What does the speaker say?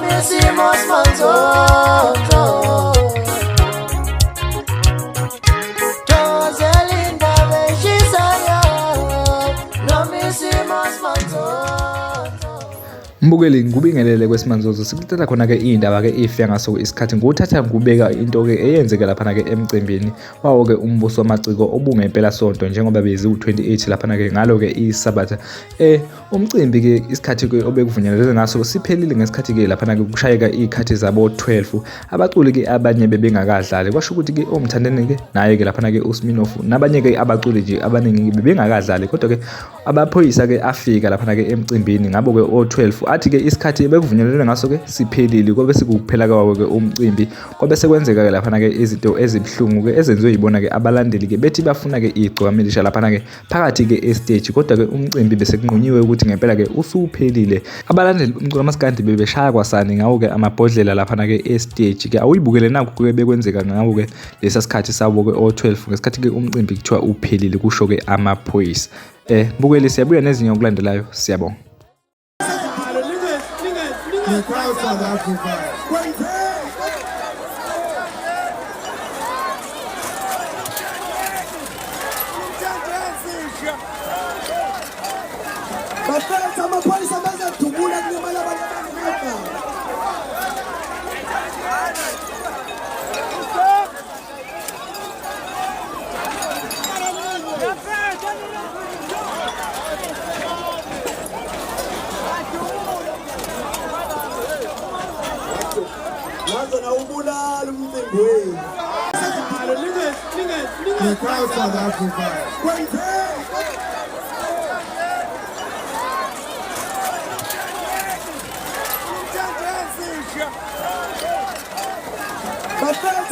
noma isimo simanzozo dozela indaba eshisayo noma isimo simanzozo. Mbukeli ngikubingelele kwesimanzozo sikuletela khona ke indaba ke ifika ngaso isikhathi nguthatha ngubeka into ke eyenzeka lapha ke emcimbini wawo ke umbuso wamaciko obungempela sonto njengoba bezi u28 lapha ke ngalo ke isabatha umcimbi ke isikhathi ke obekuvunyelwe ngaso siphelile ngesikhathi ke lapha ke kushayeka ikhathi zabo 12 abaculi ke abanye bebengakadlali kwasho ukuthi ke omthandeni ke naye ke lapha ke uSminoff nabanye ke abaculi nje abaningi bebengakadlali kodwa ke abaphoyisa ke afika lapha ke emcimbini ngabo ke o12 athi ke isikhathi bekuvunyelwe ngaso ke siphelile kwabe sekuphela kwawo ke umcimbi kwabe sekwenzeka ke lapha ke izinto ezibhlungu ke ezenziwe yibona ke abalandeli ke bethi bafuna ke igcwamilisha lapha ke phakathi ke estage kodwa ke umcimbi bese kunqunyiwe ukuthi ngempela ke usuphelile abalandeli umculo maskandi bebeshaya kwasani ngawo ke amabhodlela lapha ke estage ke awuyibukele nakho ke bekwenzeka ngawo ke lesa sikhathi sabo ke o12 ngesikhathi ke umcimbi kuthiwa uphelile kusho ke amaphoyisa mbukeli siyabuya nezinye okulandelayo siyabonga. South Africa. Bafetha amaphoyisa bazadubula kulimala abantu. South Africa. Bafetha